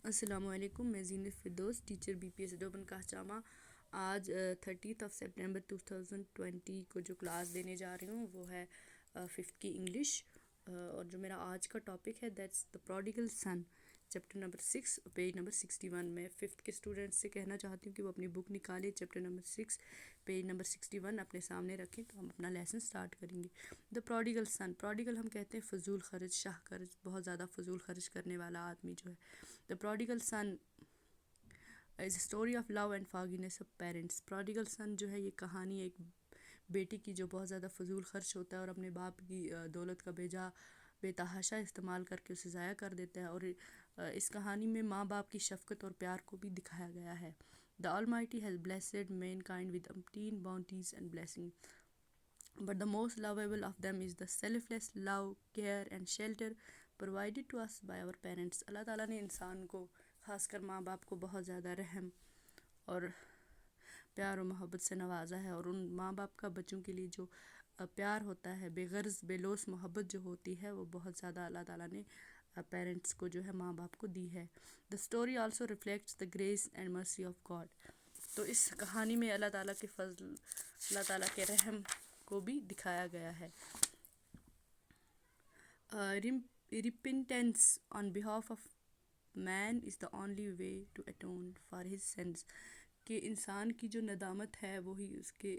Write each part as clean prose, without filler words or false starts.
السلام علیکم، میں Zeenat Firdous, teacher B P S Deoband کاہچامہ۔ آج 30 سپٹمبر 2020 کو جو کلاس دینے جا رہی ہوں وہ ہے 5th کی انگلش، اور جو میرا آج کا ٹاپک ہے that's the prodigal son, chapter number 6 page number 61۔ میں 5th کے اسٹوڈنٹس سے کہنا چاہتی ہوں کہ وہ اپنی بک نکالیں، چیپٹر نمبر 6 پیج نمبر 61 اپنے سامنے رکھیں تو ہم اپنا لیسن سٹارٹ کریں گے۔ دا پروڈیگل سن، پروڈیگل ہم کہتے ہیں فضول خرچ، شاہ خرچ، بہت زیادہ فضول خرچ کرنے والا آدمی جو ہے۔ The prodigal son is a story of love and forgiveness of parents۔ prodigal son جو ہے یہ کہانی ایک بیٹی کی جو بہت زیادہ فضول خرچ ہوتا ہے اور اپنے باپ کی دولت کا بے تحاشا استعمال کر کے اسے ضائع کر دیتا ہے، اور اس کہانی میں ماں باپ کی شفقت اور پیار کو بھی دکھایا گیا ہے۔ The Almighty has blessed mankind with umpteen bounties and blessings, but the most lovable of them is the selfless love, care and shelter provided to us by our parents۔ اللہ تعالیٰ نے انسان کو، خاص کر ماں باپ کو، بہت زیادہ رحم اور پیار و محبت سے نوازا ہے، اور ان ماں باپ کا بچوں کے لیے جو پیار ہوتا ہے، بے غرض بے لوث محبت جو ہوتی ہے، وہ بہت زیادہ اللہ تعالیٰ نے پیرنٹس کو جو ہے ماں باپ کو دی ہے۔ The story also reflects the grace and mercy of God۔ تو اس کہانی میں اللہ تعالیٰ کے فضل، اللہ تعالیٰ کے رحم کو بھی دکھایا گیا ہے۔ Repentance on behalf of man is the only way to atone for his sins۔ کہ انسان کی جو ندامت ہے وہی اس کے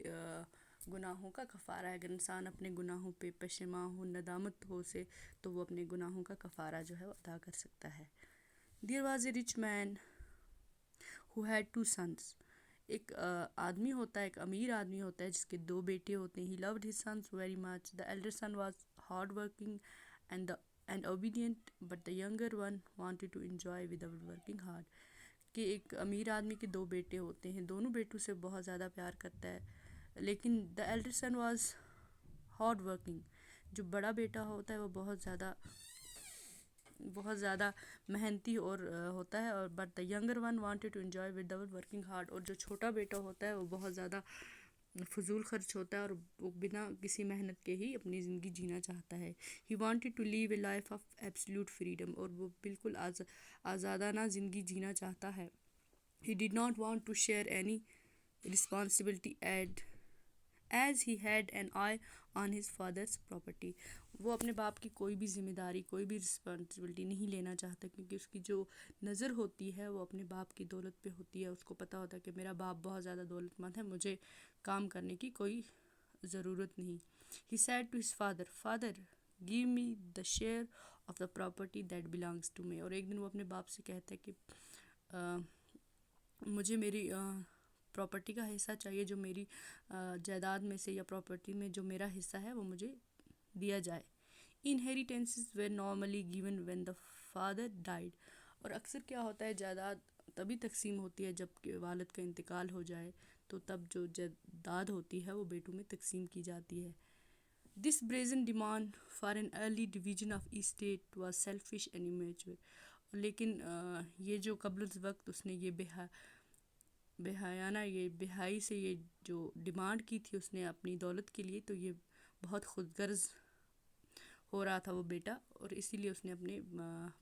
گناہوں کا کفارہ ہے۔ اگر انسان اپنے گناہوں پہ پشیماں ہو، ندامت ہو اسے، تو وہ اپنے گناہوں کا کفارہ جو ہے وہ ادا کر سکتا ہے۔ There was a rich man who had 2 sons۔ ایک آدمی ہوتا ہے، ایک امیر آدمی ہوتا ہے جس کے 2 بیٹے ہوتے ہیں۔ He loved his sons very much۔ The elder son was hard working and obedient, but the younger one wanted to enjoy without working hard۔ کہ ایک امیر آدمی کے 2 بیٹے ہوتے ہیں، دونوں بیٹوں سے بہت زیادہ پیار کرتا ہے، لیکن the elder son was hard working، جو بڑا بیٹا ہوتا ہے وہ بہت زیادہ محنتی اور ہوتا ہے، اور but the younger one wanted to enjoy without working hard، اور جو چھوٹا بیٹا ہوتا ہے وہ بہت زیادہ فضول خرچ ہوتا ہے اور وہ بنا کسی محنت کے ہی اپنی زندگی جینا چاہتا ہے۔ He wanted to live a life of absolute freedom، اور وہ بالکل آزادانہ زندگی جینا چاہتا ہے۔ He did not want to share any responsibility as he had an eye on his father's property۔ وہ اپنے باپ کی کوئی بھی ذمہ داری، کوئی بھی رسپانسبلٹی نہیں لینا چاہتا، کیونکہ اس کی جو نظر ہوتی ہے وہ اپنے باپ کی دولت پہ ہوتی ہے۔ اس کو پتہ ہوتا ہے کہ میرا باپ بہت زیادہ دولت مند ہے، مجھے کام کرنے کی کوئی ضرورت نہیں۔ He said to his father, "Father, give me the share of the property that belongs to me۔ اور ایک دن وہ اپنے باپ سے کہتا ہے کہ مجھے میری پراپرٹی کا حصہ چاہیے، جو میری جائیداد میں سے یا پراپرٹی میں جو میرا حصہ ہے وہ مجھے دیا جائے۔ Inheritances were normally given when the father died۔ اور اکثر کیا ہوتا ہے، جائیداد تبھی تقسیم ہوتی ہے جب کہ والد کا انتقال ہو جائے، تو تب جو جائیداد ہوتی ہے وہ بیٹوں میں تقسیم کی جاتی ہے۔ This brazen demand for an early division of estate was selfish and immature۔ لیکن یہ جو قبل از وقت اس نے یہ بہائی سے یہ جو ڈیمانڈ کی تھی اس نے اپنی دولت کے لیے، تو یہ بہت خود غرض ہو رہا تھا وہ بیٹا، اور اسی لیے اس نے اپنے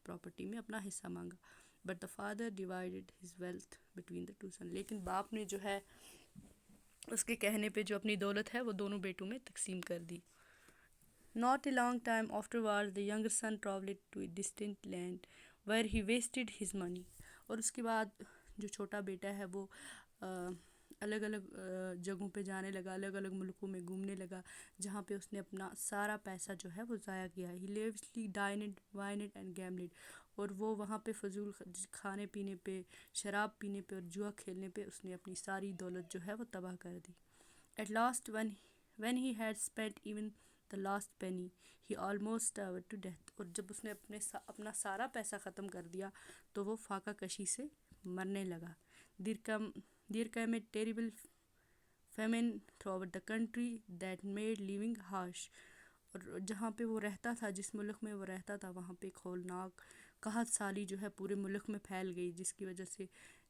پراپرٹی میں اپنا حصہ مانگا۔ But the father divided his wealth between the 2 sons۔ لیکن باپ نے جو ہے اس کے کہنے پہ جو اپنی دولت ہے وہ دونوں بیٹوں میں تقسیم کر دی۔ Not a long time afterwards the younger son traveled to a distant land where he wasted his money۔ اور اس کے بعد جو چھوٹا بیٹا ہے وہ الگ الگ جگہوں پہ جانے لگا، الگ الگ ملکوں میں گھومنے لگا، جہاں پہ اس نے اپنا سارا پیسہ جو ہے وہ ضائع کیا۔ He lavishly dined, wined and gambled۔ اور وہ وہاں پہ فضول کھانے پینے پہ، شراب پینے پہ اور جوا کھیلنے پہ اس نے اپنی ساری دولت جو ہے وہ تباہ کر دی۔ At last when he had spent even the last penny, he almost starved to death۔ اور جب اس نے اپنا سارا پیسہ ختم کر دیا تو وہ فاقہ کشی سے مرنے لگا۔ There came a terrible famine throughout the country that made living harsh۔ اور جہاں پہ وہ رہتا تھا، جس ملک میں وہ رہتا تھا، وہاں پہ ایک ہولناک قحط سالی جو ہے پورے ملک میں پھیل گئی، جس کی وجہ سے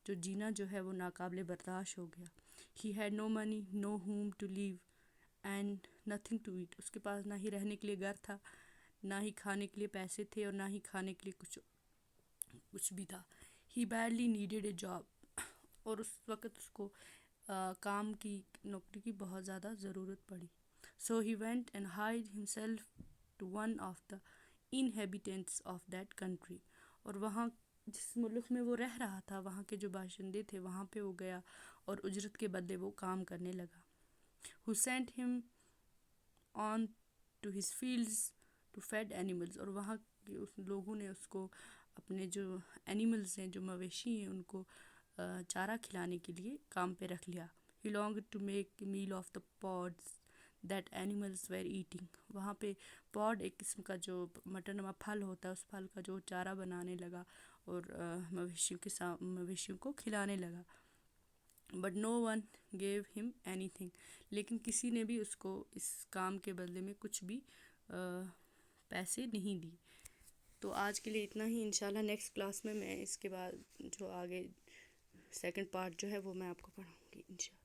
جو جینا جو ہے وہ ناقابل برداشت ہو گیا۔ He had no money, no home to live and nothing to eat۔ اس کے پاس نہ ہی رہنے کے لیے گھر تھا، نہ ہی کھانے کے لیے پیسے تھے، اور نہ ہی کھانے کے لیے کچھ بھی تھا۔ ہی بیڈلی نیڈیڈ اے جاب، اور اس وقت اس کو کام کی، نوکری کی بہت زیادہ ضرورت پڑی. So he went and hid himself to one of the inhabitants of that country, اور وہاں جس ملک میں وہ رہ رہا تھا، وہاں کے جو باشندے تھے وہاں پہ وہ گیا اور اجرت کے بدلے وہ کام کرنے لگا. who sent him on to his fields to feed animals، اور وہاں کے اس لوگوں نے اس کو اپنے جو اینیملز ہیں، جو مویشی ہیں، ان کو چارہ کھلانے کے لیے کام پہ رکھ لیا. he longed to make a meal of the pods that animals were eating، وہاں پہ پوڈ ایک قسم کا جو مٹر نما پھل ہوتا ہے، اس پھل کا جو چارہ بنانے لگا اور مویشیوں کو کھلانے لگا. بٹ نو ون گیو ہم اینی تھنگ، لیکن کسی نے بھی اس کو اس کام کے بدلے میں کچھ بھی پیسے نہیں دی. تو آج کے لیے اتنا ہی. انشاءاللہ نیکسٹ کلاس میں اس کے بعد جو آگے سیکنڈ پارٹ جو ہے وہ میں آپ کو پڑھاؤں گی انشاءاللہ.